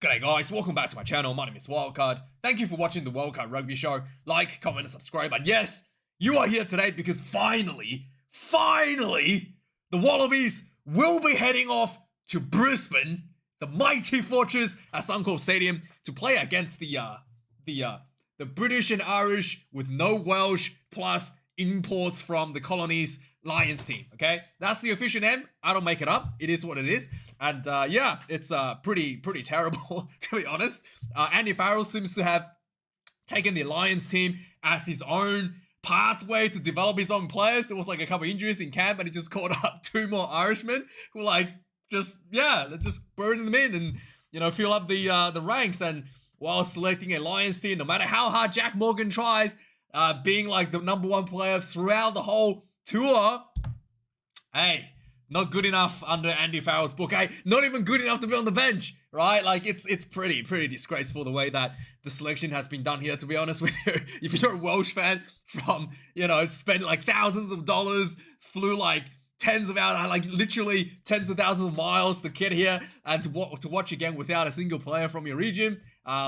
G'day guys, welcome back to my channel. My name is Wildkard. Thank you for watching the Wildkard Rugby Show. Like, comment, and subscribe. And yes, you are here today because finally, the Wallabies will be heading off to Brisbane, the mighty fortress at Suncorp Stadium, to play against the British and Irish with no Welsh plus imports from the colonies Lions team. Okay, that's the official name. I don't make it up. It is what it is. And yeah, it's pretty terrible to be honest. Andy Farrell seems to have taken the Lions team as his own pathway to develop his own players. There was like a couple injuries in camp, and he just called up two more Irishmen who let's just burn them in and fill up the ranks. And while selecting a Lions team, no matter how hard Jack Morgan tries, being like the number one player throughout the whole tour, hey, not good enough under Andy Farrell's book. Hey, not even good enough to be on the bench, right? Like it's pretty disgraceful the way that the selection has been done here, to be honest with you. If you're a Welsh fan from, spent like thousands of dollars, flew like tens of hours, like literally tens of thousands of miles to get here and to watch again without a single player from your region,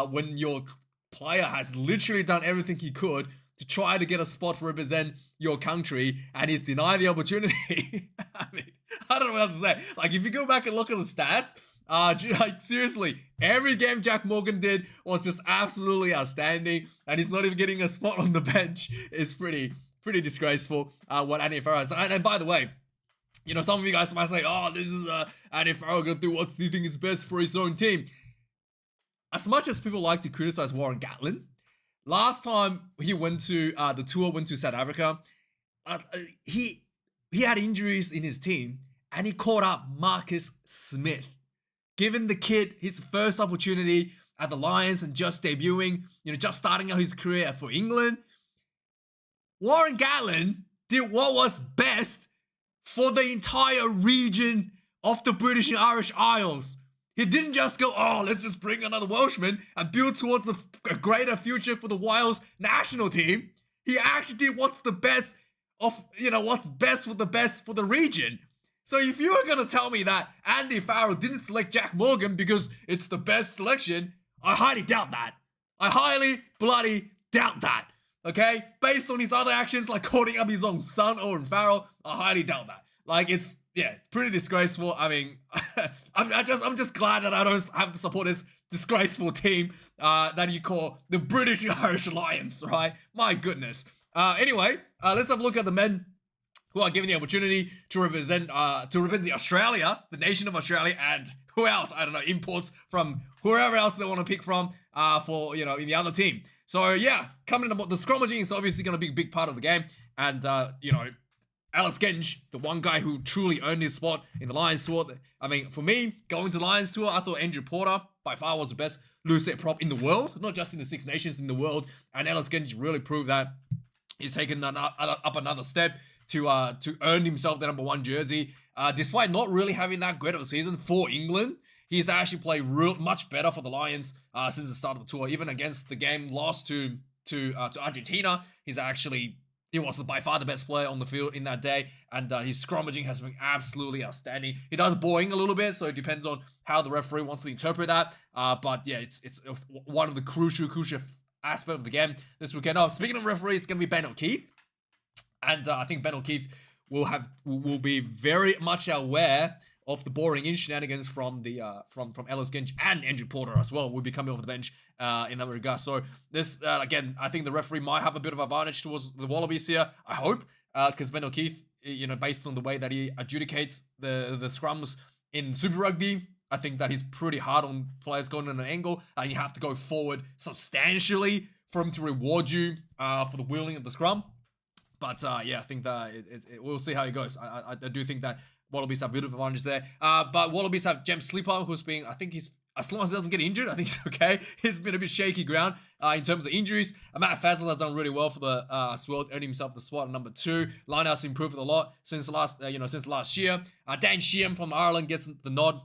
when your player has literally done everything he could to try to get a spot to represent your country, and he's denied the opportunity. I mean, I don't know what else to say. Like, if you go back and look at the stats, like seriously, every game Jack Morgan did was just absolutely outstanding, and he's not even getting a spot on the bench. It's pretty disgraceful what Andy Farrell has done. And by the way, some of you guys might say, "Oh, this is Andy Farrell gonna do what he thinks is best for his own team." As much as people like to criticize Warren Gatland, last time he went to the tour, went to South Africa, he had injuries in his team, and he called up Marcus Smith, giving the kid his first opportunity at the Lions and just debuting, just starting out his career for England. Warren Gatland did what was best for the entire region of the British and Irish Isles. He didn't just go, oh, let's just bring another Welshman and build towards a greater future for the Wales national team. He actually did what's the best of, what's best for the region. So if you were going to tell me that Andy Farrell didn't select Jack Morgan because it's the best selection, I highly doubt that. I highly bloody doubt that. Okay? Based on his other actions, like calling up his own son, Owen Farrell, I highly doubt that. Like, it's pretty disgraceful. I mean, I'm just glad that I don't have to support this disgraceful team that you call the British and Irish Lions, right? My goodness. Anyway, let's have a look at the men who are given the opportunity to represent Australia, the nation of Australia, and who else? I don't know, imports from whoever else they want to pick from for in the other team. So yeah, coming in, the scrummaging is obviously going to be a big part of the game, and Alice Genge, the one guy who truly earned his spot in the Lions tour. I mean, for me, going to the Lions tour, I thought Andrew Porter by far was the best loose set prop in the world, not just in the Six Nations, in the world. And Alice Genge really proved that he's taken that up another step to earn himself the number one jersey. Despite not really having that great of a season for England, he's actually played much better for the Lions since the start of the tour. Even against the game lost to Argentina, he was by far the best player on the field in that day, and his scrummaging has been absolutely outstanding. He does boring a little bit, so it depends on how the referee wants to interpret that. But yeah, it's one of the crucial aspect of the game this weekend. Now, speaking of referee, it's going to be Ben O'Keefe, and I think Ben O'Keefe will be very much aware of the boring in shenanigans from Alice Genge and Andrew Porter as well will be coming off the bench in that regard. So this again, I think the referee might have a bit of advantage towards the Wallabies here. I hope, because Ben O'Keefe, based on the way that he adjudicates the scrums in Super Rugby, I think that he's pretty hard on players going in an angle, and you have to go forward substantially for him to reward you for the wheeling of the scrum. But yeah, I think that we'll see how it goes. I do think that Wallabies have a bit of advantage there. But Wallabies have Jem Slipper, who's been, I think as long as he doesn't get injured, I think he's okay. He's been a bit shaky ground in terms of injuries. Matt Fazel has done really well for the Swirl, earning himself the spot at number 2. Lineout's improved a lot since last year. Dan Sheehan from Ireland gets the nod.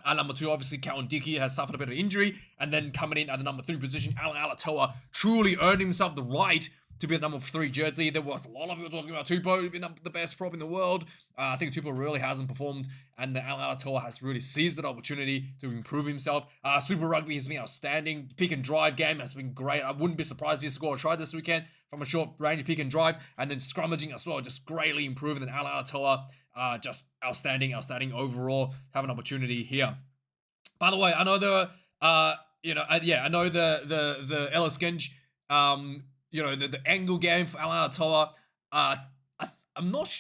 Number 2, obviously, Cowan Dickey has suffered a bit of injury. And then coming in at the number 3 position, Alan Alatoa truly earned himself the right to be the number 3 jersey. There was a lot of people talking about Tupou being the best prop in the world. I think Tupou really hasn't performed, and the Alatoa has really seized that opportunity to improve himself. Super Rugby has been outstanding. Pick and drive game has been great. I wouldn't be surprised if he scored a try this weekend from a short range pick and drive, and then scrummaging as well, just greatly improving. And Alatoa, just outstanding overall. Have an opportunity here. By the way, I know I know the Ellis Genge, the angle game for Alatoa. I'm not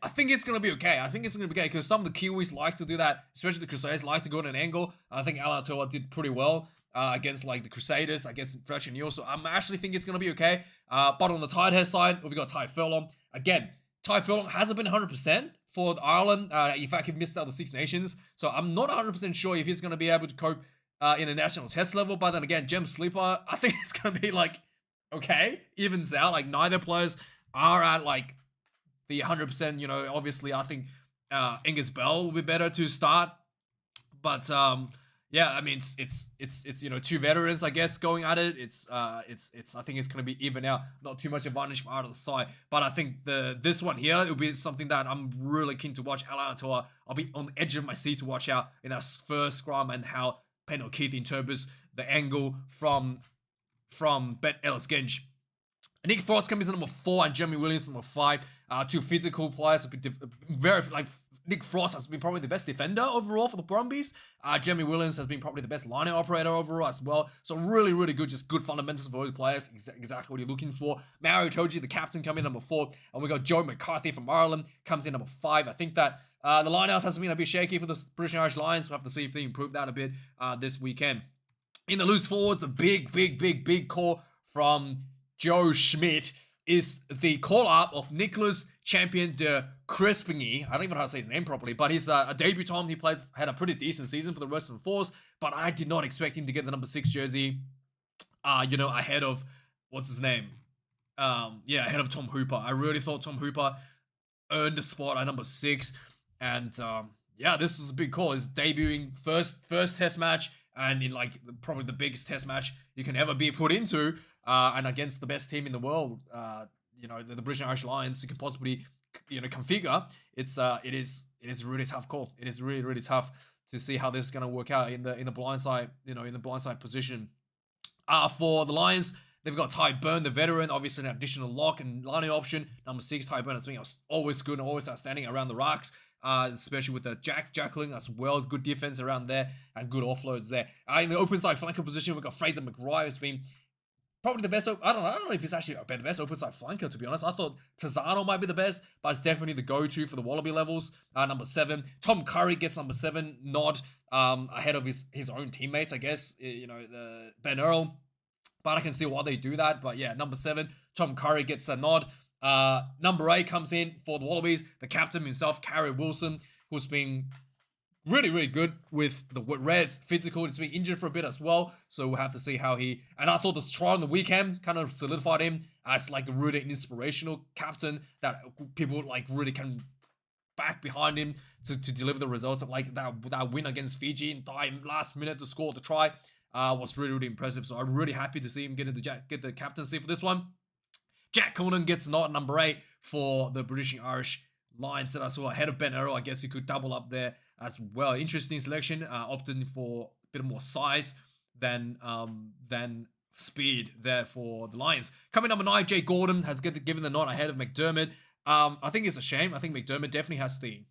I think it's going to be okay. I think it's going to be okay because some of the Kiwis like to do that, especially the Crusaders like to go on an angle. I think Alatoa did pretty well against like the Crusaders, against Fresh and Neil. So I'm actually think it's going to be okay. But on the tight head side, we've got Ty Furlong. Again, Ty Furlong hasn't been 100% for Ireland. In fact, he missed out the Six Nations. So I'm not 100% sure if he's going to be able to cope in a national test level. But then again, Gem Sleeper, I think it's going to be like, okay, evens out. Like neither players are at like the 100%, obviously I think Angus Bell will be better to start. But I mean it's two veterans, I guess, going at it. I think it's gonna be even out. Not too much advantage for either side. But I think this one here, it'll be something that I'm really keen to watch. Alatoa, I'll be on the edge of my seat to watch out in that first scrum and how Penn O'Keefe interprets the angle from Ben Ellis Genge. Nick Frost comes in number 4 and Jeremy Williams number 5. Two physical players. Nick Frost has been probably the best defender overall for the Brumbies. Jeremy Williams has been probably the best line operator overall as well. So really, really good. Just good fundamentals for those players. Exactly what you're looking for. Mario Toji, the captain, coming in number 4. And we got Joe McCarthy from Ireland, comes in number 5. I think that the linehouse has been a bit shaky for the British and Irish Lions. We'll have to see if they improve that a bit this weekend. In the loose forwards, a big call from Joe Schmidt is the call-up of Nicholas Champion de Crespigny. I don't even know how to say his name properly, but he's a debutant. He had a pretty decent season for the Western Force, but I did not expect him to get the number 6 jersey, ahead of, what's his name? Ahead of Tom Hooper. I really thought Tom Hooper earned the spot at number 6, and this was a big call. He's debuting first test match, and in like probably the biggest test match you can ever be put into, and against the best team in the world, the British and Irish Lions, you can possibly, configure. It is a really tough call. It is really, really tough to see how this is going to work out in the blindside, in the blindside position. For the Lions, they've got Ty Byrne, the veteran, obviously an additional lock and lining option. Number 6, Ty Byrne has been always good and always outstanding around the rocks. Especially with the jackling as well. Good defense around there and good offloads there. In the open side flanker position, we've got Fraser McRae, who's been probably the best. I don't know if he's actually the best open side flanker, to be honest. I thought Tazano might be the best, but it's definitely the go-to for the Wallaby levels. Number 7, Tom Curry gets number 7 nod ahead of his own teammates, I guess. The Ben Earl. But I can see why they do that. But yeah, number 7, Tom Curry gets a nod. Number 8 comes in for the Wallabies, the captain himself, Carrie Wilson, who's been really, really good with the Reds. Physical, he's been injured for a bit as well, so we'll have to see how he. And I thought this try on the weekend kind of solidified him as like a really inspirational captain that people like really can back behind him to deliver the results of like that win against Fiji in time last minute to score the try. Was really, really impressive. So I'm really happy to see him get the captaincy for this one. Jack Coonan gets the nod at number 8 for the British and Irish Lions that I saw ahead of Ben Earl. I guess he could double up there as well. Interesting selection, opting for a bit more size than speed there for the Lions. Coming number 9, Jay Gordon has given the nod ahead of McDermott. I think it's a shame. I think McDermott definitely has the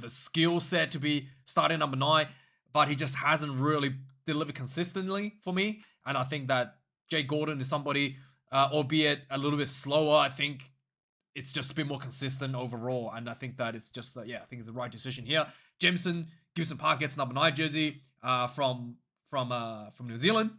skill set to be starting number 9, but he just hasn't really delivered consistently for me. And I think that Jay Gordon is somebody, albeit a little bit slower. I think it's just a bit more consistent overall, and I think that it's just I think it's the right decision here. Gibson Park gets number 9 jersey from New Zealand.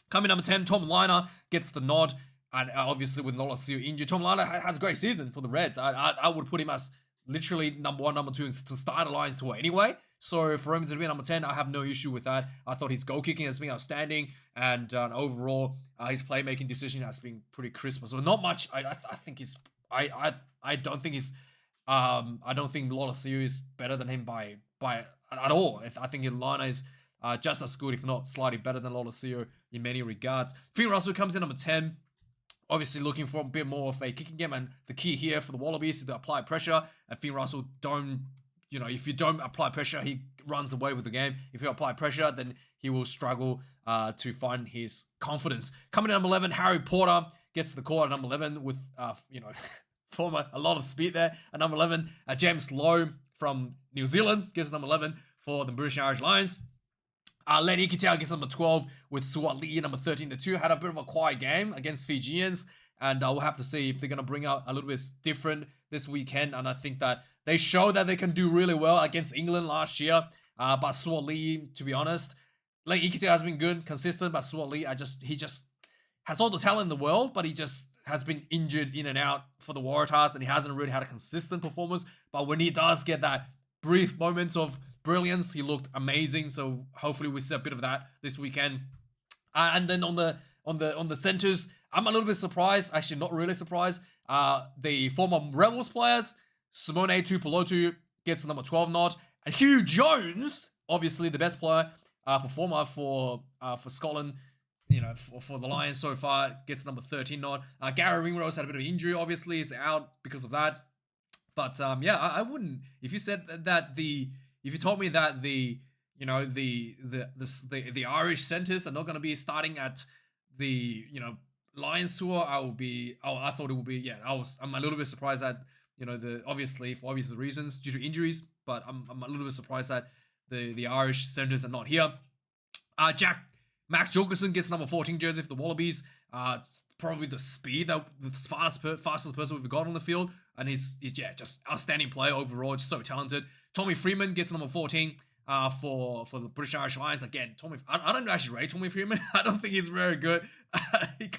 Coming number 10, Tom Liner gets the nod, and obviously with Nolasiu injured, Tom Liner has a great season for the Reds. I would put him as literally number 1, number 2 to start a Lions tour anyway. So for him to be number 10, I have no issue with that. I thought his goal kicking has been outstanding, and overall his playmaking decision has been pretty crisp. So not much. I think he's. I don't think he's. I don't think Nolasiu is better than him by at all. I think Lana is just as good, if not slightly better than Lolosio in many regards. Finn Russell comes in number 10. Obviously looking for a bit more of a kicking game, and the key here for the Wallabies is to apply pressure. And Finn Russell if you don't apply pressure, he runs away with the game. If you apply pressure, then he will struggle to find his confidence. Coming in number 11, Harry Porter gets the call at number 11 with, a lot of speed there. At number 11, James Lowe from New Zealand gets number 11 for the British Irish Lions. Len Ikitau gets number 12 with Suat Lee, number 13. The two had a bit of a quiet game against Fijians, and we'll have to see if they're going to bring out a little bit different this weekend. And I think that they show that they can do really well against England last year. But Suat Lee, to be honest, Len Ikitau has been good, consistent, but Suat Lee, he just has all the talent in the world, but he just has been injured in and out for the Waratahs, and he hasn't really had a consistent performance. But when he does get that brief moments of brilliance, he looked amazing. So hopefully we see a bit of that this weekend. And then on the centers, I'm a little bit surprised. Actually, not really surprised. The former Rebels players, Simone Tupulotu gets the number 12 nod, and Hugh Jones, obviously the best performer for Scotland, for the Lions so far, gets number 13 nod. Gary Ringrose had a bit of injury. Obviously, he's out because of that. But I wouldn't. If you said that if you told me that the Irish centers are not going to be starting at the Lions tour, I thought it would be. I'm a little bit surprised that obviously for obvious reasons due to injuries, but I'm a little bit surprised that the Irish centers are not here. Max Jorgensen gets number 14 jersey for the Wallabies. It's probably the speed, the fastest person we've got on the field, and he's just outstanding player overall, just so talented. Tommy Freeman gets number 14 for the British Irish Lions. Again, I don't actually rate Tommy Freeman. I don't think he's very good. He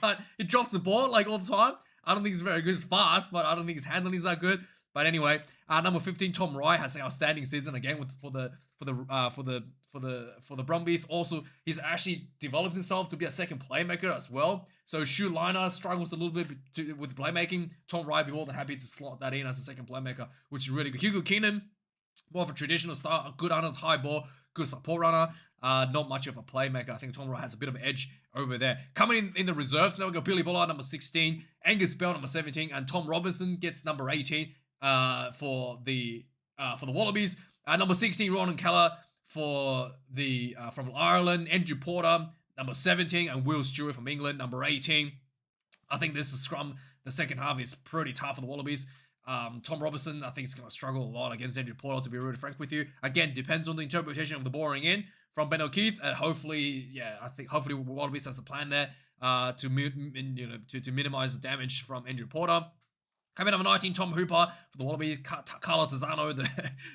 drops the ball like all the time. I don't think he's very good. He's fast, but I don't think his handling is that good. But anyway, number 15, Tom Wright has an outstanding season again for the Brumbies. Also, he's actually developed himself to be a second playmaker as well. So Shu Liner struggles a little bit with playmaking. Tom Wright be more than happy to slot that in as a second playmaker, which is really good. Hugo Keenan, more of a traditional style, a good runners, high ball, good support runner. Not much of a playmaker. I think Tom Wright has a bit of an edge over there. Coming in the reserves, now we got Billy Bullard, number 16, Angus Bell, number 17, and Tom Robinson gets number 18 for the Wallabies. Number 16, Ronan Keller for from Ireland. Andrew Porter, number 17, and Will Stewart from England, number 18. I think this is scrum. The second half is pretty tough for the Wallabies. Tom Robinson, I think, is going to struggle a lot against Andrew Porter, to be really frank with you. Again, depends on the interpretation of the boring in from Ben O'Keefe, and hopefully Wallabies has a plan there to minimize the damage from Andrew Porter. Coming number 19, Tom Hooper for the Wallabies. Carlo Tazzano,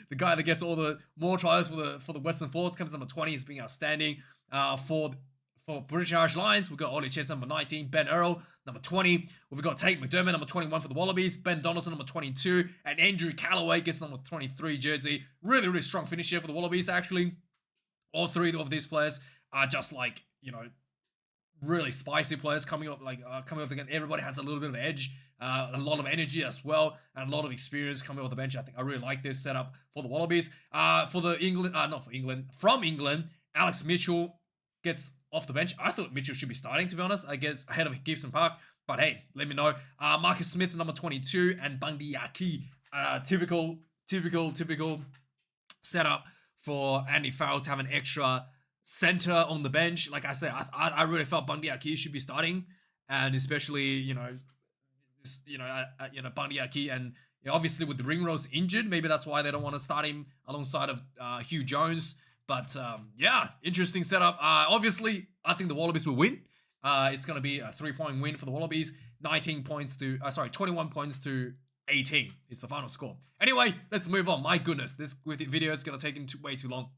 the guy that gets all the more tries for the Western Force, comes number 20. He's being outstanding. For British Irish Lions, we've got Ollie Chess, number 19. Ben Earl, number 20. We've got Tate McDermott, number 21 for the Wallabies. Ben Donaldson, number 22. And Andrew Callaway gets number 23 jersey. Really, really strong finish here for the Wallabies, actually. All three of these players are just really spicy players coming up again. Everybody has a little bit of edge, a lot of energy as well, and a lot of experience coming off the bench. I think I really like this setup for the Wallabies. From England, Alex Mitchell gets off the bench. I thought Mitchell should be starting, to be honest, I guess ahead of Gibson Park, but hey, let me know. Marcus Smith, number 22, and Bundy Aki. Typical setup for Andy Farrell to have an extra center on the bench. Like I said, I really felt Bundy Aki should be starting, and especially Bundy Aki, and obviously with the Ringrose injured, maybe that's why they don't want to start him alongside of Hugh Jones. But interesting setup. Obviously, I think the Wallabies will win. It's going to be a 3-point win for the Wallabies. 21 points to 18 is the final score. Anyway, let's move on. My goodness, this video is going to take way too long.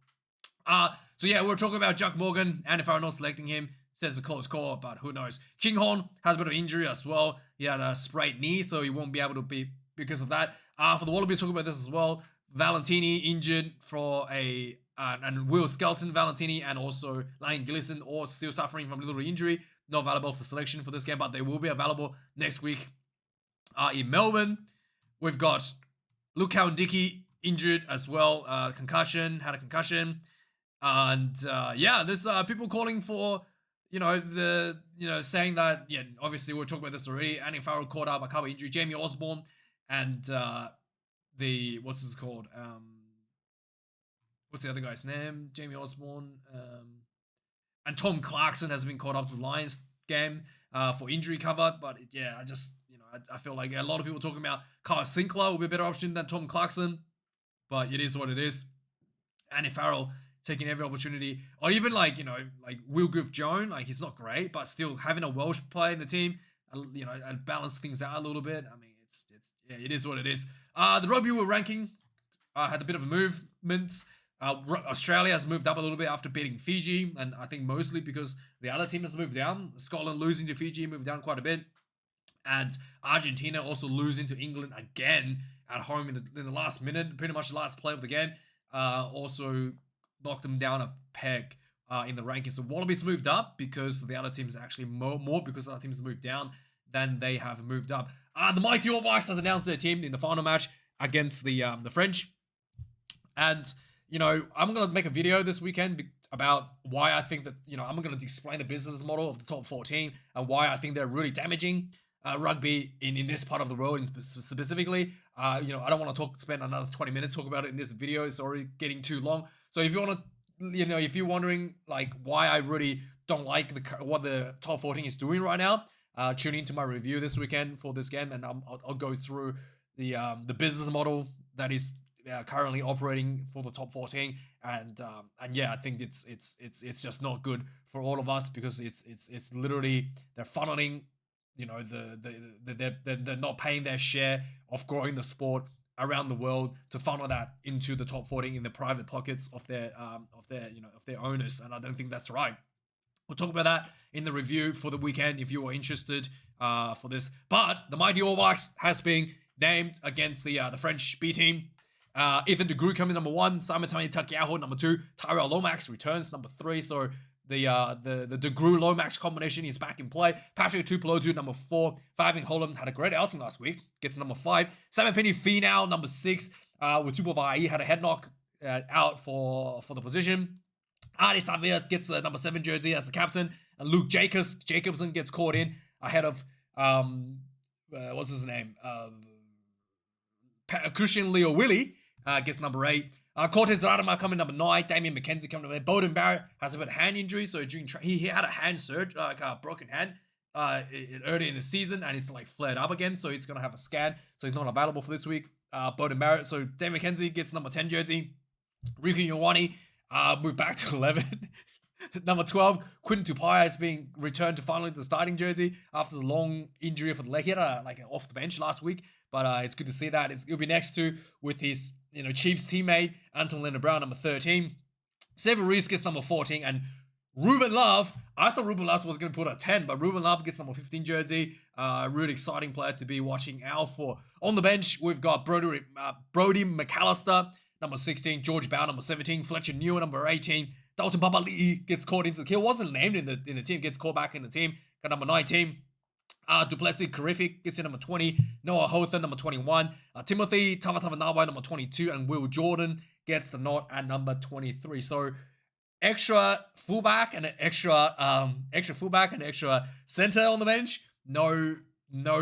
We're talking about Jack Morgan, and if I'm not selecting him, says a close call, but who knows. Kinghorn has a bit of injury as well. He had a sprained knee, so he won't be able to be because of that. For the Wallabies, talking about this as well. Valentini injured for and Will Skelton, Valentini, and also Lane Gillison, all still suffering from a little injury. Not available for selection for this game, but they will be available next week in Melbourne. We've got Luke Cowan-Dickey injured as well. Had a concussion. And yeah, there's people calling for, saying that, yeah, obviously we're talking about this already. Andy Farrell caught up a couple injury, Jamie Osborne, and what's this called? What's the other guy's name? Jamie Osborne, and Tom Clarkson has been caught up to the Lions game for injury cover. But yeah, I feel like a lot of people talking about Kyle Sinclair will be a better option than Tom Clarkson, but it is what it is. Andy Farrell taking every opportunity, or even like Will Griff-Jones, like he's not great, but still having a Welsh player in the team, and balance things out a little bit. I mean, it is what it is. The Rugby World ranking had a bit of a movement. Australia has moved up a little bit after beating Fiji, and I think mostly because the other team has moved down. Scotland losing to Fiji moved down quite a bit, and Argentina also losing to England again at home in the last minute, pretty much the last play of the game. Also knocked them down a peg in the rankings. So Wallabies moved up because the other teams actually more because the other teams moved down than they have moved up. The mighty All Blacks has announced their team in the final match against the French, and I'm gonna make a video this weekend about why I think that I'm gonna explain the business model of the top 14 and why I think they're really damaging rugby in this part of the world specifically. I don't want to spend another 20 minutes talking about it in this video. It's already getting too long. So if you want to, if you're wondering like why I really don't like what the top 14 is doing right now, tune into my review this weekend for this game, and I'll go through the business model that is currently operating for the top 14, and yeah, I think it's just not good for all of us, because it's literally they're funneling, they're not paying their share of growing the sport around the world to funnel that into the top 14 in the private pockets of their owners, and I don't think that's right. We'll talk about that in the review for the weekend if you are interested for this. But the mighty All Blacks has been named against the French B team. Ethan de Groot coming number 1, Simon Takiaho number 2, Tyrell Lomax returns number 3. So the de Groot Lomax combination is back in play. Patrick Tuipulotu number 4, Fabian Holland had a great outing last week, gets number 5. Simon Penny Finau number 6, with Tupavai had a head knock out for the position. Adi Savia gets the number 7 jersey as the captain, and Luke Jacobson gets caught in ahead of what's his name, Christian Leo Willie gets number 8. Cortez Radama coming number 9. Damien McKenzie coming number 8. Beauden Barrett has a bit of hand injury, so during he had a hand surge, like a broken hand, early in the season, and it's like flared up again, so he's gonna have a scan, so he's not available for this week. Beauden Barrett. So Damien McKenzie gets number 10 jersey. Riku Ioane moved back to 11. Number 12, Quinton Tupai is being returned to finally the starting jersey after the long injury for the leg. He had off the bench last week, but it's good to see that. It'll be next to with his Chiefs teammate Anton Leonard-Brown, number 13. Seven Reese gets number 14, and Ruben Love. I thought Ruben Love was going to put a 10, but Ruben Love gets number 15 jersey. Really exciting player to be watching out for. On the bench, we've got Brody McAllister, number 16, George Bow, number 17, Fletcher Newer, number 18, Dalton Papali'i gets caught into the kill, wasn't named in the team, gets caught back in the team, got number 19. Duplessis Karific gets in number 20, Noah Hothan, number 21, Timothy Tavatavanawa, number 22, and Will Jordan gets the nod at number 23. So extra fullback and an extra fullback and extra center on the bench. No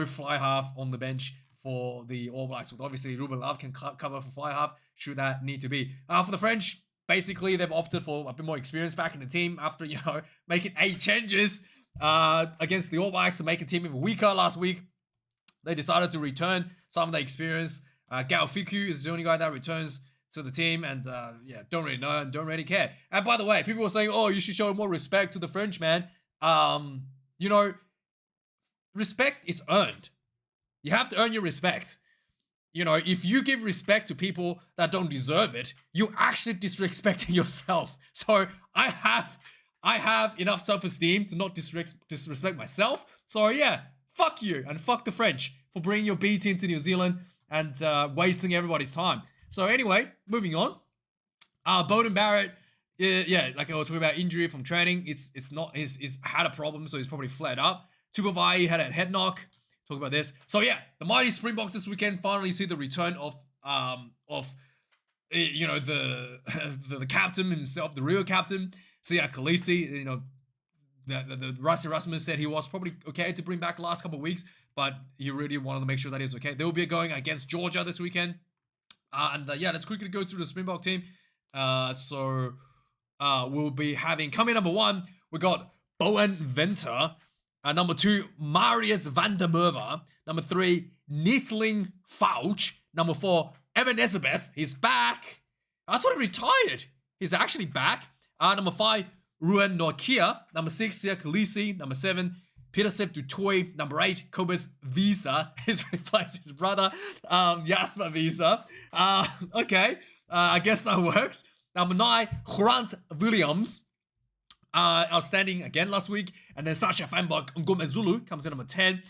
fly half on the bench for the All Blacks. With obviously Ruben Love can cover for fly half should that need to be. For the French, basically they've opted for a bit more experience back in the team after making 8 changes against the All Blacks to make a team even weaker last week. They decided to return some of the experience. Gao Fiku is the only guy that returns to the team, and don't really know and don't really care. And by the way, people were saying, oh, you should show more respect to the French, man. Respect is earned. You have to earn your respect. If you give respect to people that don't deserve it, you're actually disrespecting yourself. So I have enough self-esteem to not disrespect myself. So yeah, fuck you and fuck the French for bringing your B team to New Zealand and wasting everybody's time. So anyway, moving on. Beauden Barrett, like I was talking about injury from training. It's not he's had a problem, so he's probably flared up. Tupavai had a head knock. Talk about this. So yeah, the mighty Springboks this weekend finally see the return of you know, the captain himself, the real captain. So yeah, Kolisi, you know, the Rusty Rasmus said he was probably okay to bring back last couple of weeks, but he really wanted to make sure that he's okay. They will be going against Georgia this weekend. Yeah, let's quickly go through the Springbok team. We'll be having, coming number 1, we got Beauden Venter. Number 2, Marius van der Merwe. Number 3, Nithling Fauch. Number 4, Evan Elizabeth. He's back. I thought he retired. He's actually back. Number 5, Ruan Nokia. Number 6, Sia Kolisi. Number 7, Pieter-Steph du Toit. Number 8, Cobus Visa. He's replaced his brother, Jasper Visa. Okay, I guess that works. Number 9, Grant Williams. Outstanding again last week. And then Sasha Fanbok Ngomezulu comes in number 10.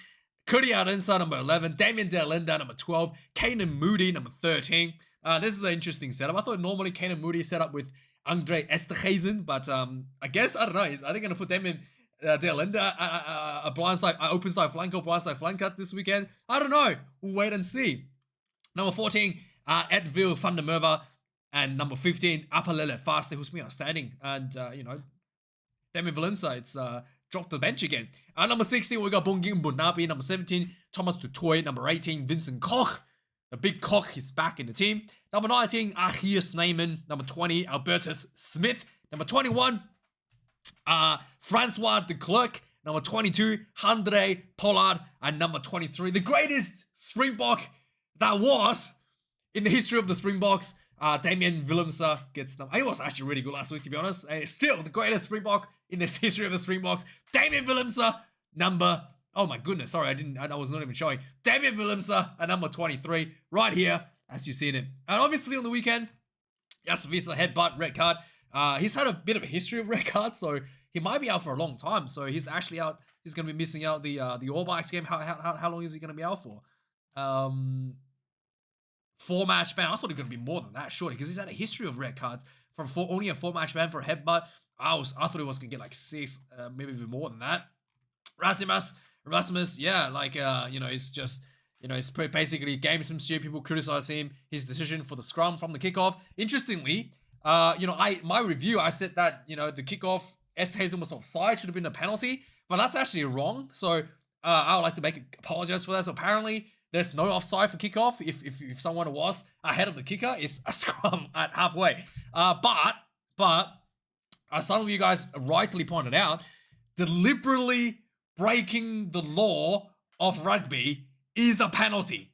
Cody Adensa, number 11. Damien De Linda, number 12. Kanan Moody, number 13. This is an interesting setup. I thought normally Kanan Moody set up with Andre Esterhuizen, but I guess, I don't know. Are they going to put Damien De Linda a blindside, open side flanker, blindside flanker this weekend? I don't know. We'll wait and see. Number 14, Edville van der Merwe. And number 15, Apalele Faste, who's been outstanding. And, you know, Damien Valenza, it's dropped the bench again. Number 16, we got Bonging Bunabi. Number 17, Thomas du Toit. Number 18, Vincent Koch. The big Koch is back in the team. Number 19, Achius Neyman. Number 20, Albertus Smith. Number 21, Francois de Klerk. Number 22, Andre Pollard. And number 23, the greatest Springbok that was in the history of the Springboks, Damien Willemse gets them. He was actually really good last week, to be honest. Still the greatest Springbok in the history of the Springboks. Damien Willemse, number, oh my goodness, sorry, I was not even showing. Damien Willemse at number 23, right here, as you seen it. And obviously on the weekend, Jasavisa headbutt, red card. He's had a bit of a history of red cards, so he might be out for a long time. So he's actually out. He's going to be missing out the All Blacks game. How long is he going to be out for? 4-match ban. I thought it was going to be more than that, surely, because he's had a history of red cards. From only a 4-match ban for a headbutt, I thought he was going to get like 6, maybe even more than that. Rasmus, yeah, like, you know, it's just, you know, it's basically game some shit. People criticize him, his decision for the scrum from the kickoff. Interestingly, you know, my review, I said that, you know, the kickoff, Hazen was offside, should have been a penalty, but that's actually wrong. So I would like to apologize for that. So apparently, there's no offside for kickoff. If someone was ahead of the kicker, it's a scrum at halfway. But as some of you guys rightly pointed out, deliberately breaking the law of rugby is a penalty.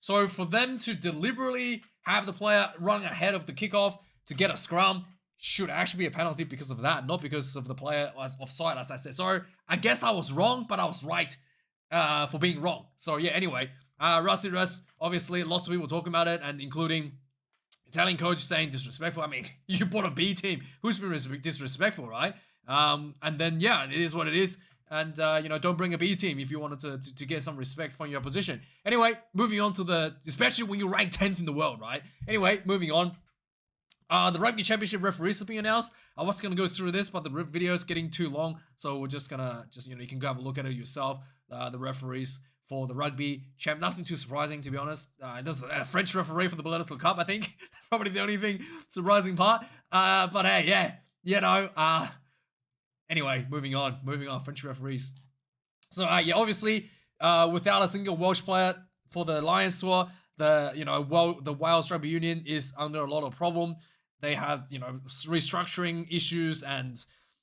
So for them to deliberately have the player run ahead of the kickoff to get a scrum should actually be a penalty because of that, not because of the player was offside, as I said. So I guess I was wrong, but I was right for being wrong. So yeah, anyway, Rusty Russ, obviously lots of people talking about it, and including Italian coach saying disrespectful. I mean, you bought a B team. Who's been disrespectful, right? And then, yeah, it is what it is. And, you know, don't bring a B team if you wanted to get some respect from your opposition. Anyway, moving on to especially when you're ranked 10th in the world, right? Anyway, moving on. The Rugby Championship referees have been announced. I was going to go through this, but the video is getting too long. So we're just going to, you know, you can go have a look at it yourself. The referees for the Rugby Champ. Nothing too surprising, to be honest. There's a French referee for the Bulletin Cup, I think. Probably the only thing surprising part. But hey, yeah, you know, anyway, moving on, French referees. So, yeah, obviously, without a single Welsh player for the Lions tour, the Wales Rugby Union is under a lot of problem. They have, you know, restructuring issues, and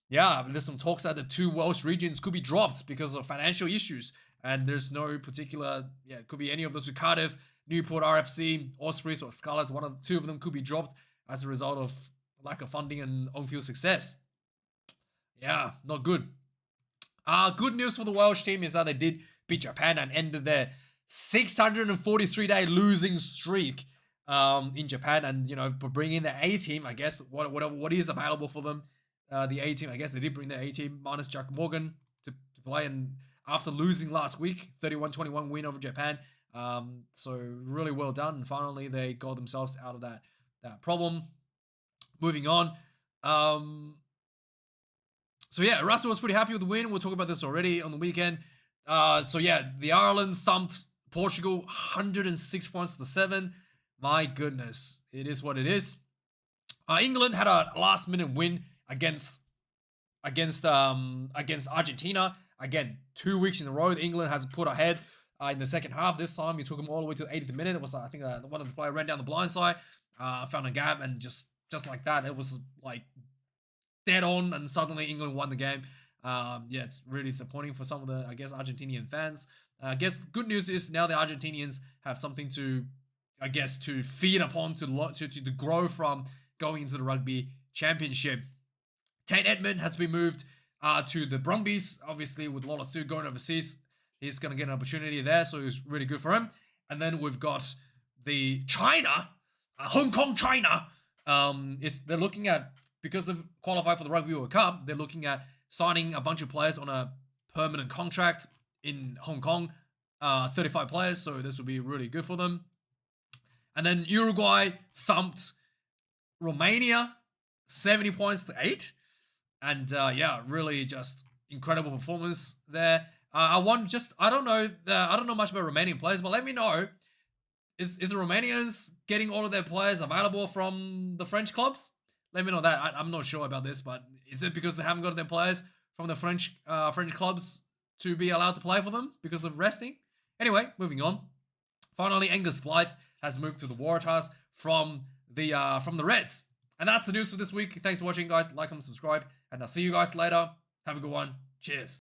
yeah, there's some talks that the 2 Welsh regions could be dropped because of financial issues. And there's no particular, yeah, it could be any of those 2, Cardiff, Newport, RFC, Ospreys, or Scarlets. 2 of them could be dropped as a result of lack of funding and on-field success. Yeah, not good. Good news for the Welsh team is that they did beat Japan and ended their 643-day losing streak in Japan. And, you know, bringing the A-team, I guess, what is available for them. The A-team, I guess they did bring the A-team minus Jack Morgan to play, and after losing last week, 31-21 win over Japan. So really well done. And finally, they got themselves out of that problem. Moving on. So yeah, Russell was pretty happy with the win. We'll talk about this already on the weekend. So yeah, the Ireland thumped Portugal 106 points to 7. My goodness, it is what it is. England had a last-minute win against Argentina. Again, 2 weeks in a row, England has put ahead in the second half. This time, it took them all the way to the 80th minute. It was, I think, one of the players ran down the blind side, found a gap, and just like that, it was like dead on, and suddenly England won the game. Yeah, it's really disappointing for some of the, I guess, Argentinian fans. I guess the good news is now the Argentinians have something to, I guess, to feed upon, to grow from going into the Rugby Championship. Tate Edmund has been moved to the Brumbies, obviously with Lola Sue going overseas. He's going to get an opportunity there, so it's really good for him. And then we've got the China, Hong Kong China. They're looking at, because they've qualified for the Rugby World Cup, they're looking at signing a bunch of players on a permanent contract in Hong Kong, 35 players, so this will be really good for them. And then Uruguay thumped Romania 70 points to 8. And yeah, really just incredible performance there. I don't know much about Romanian players, but let me know, is the Romanians getting all of their players available from the French clubs? Let me know that. I'm not sure about this, but is it because they haven't got their players from the French clubs to be allowed to play for them because of resting? Anyway, moving on. Finally, Angus Blythe has moved to the Waratahs from the Reds. And that's the news for this week. Thanks for watching, guys. Like and subscribe, and I'll see you guys later. Have a good one. Cheers.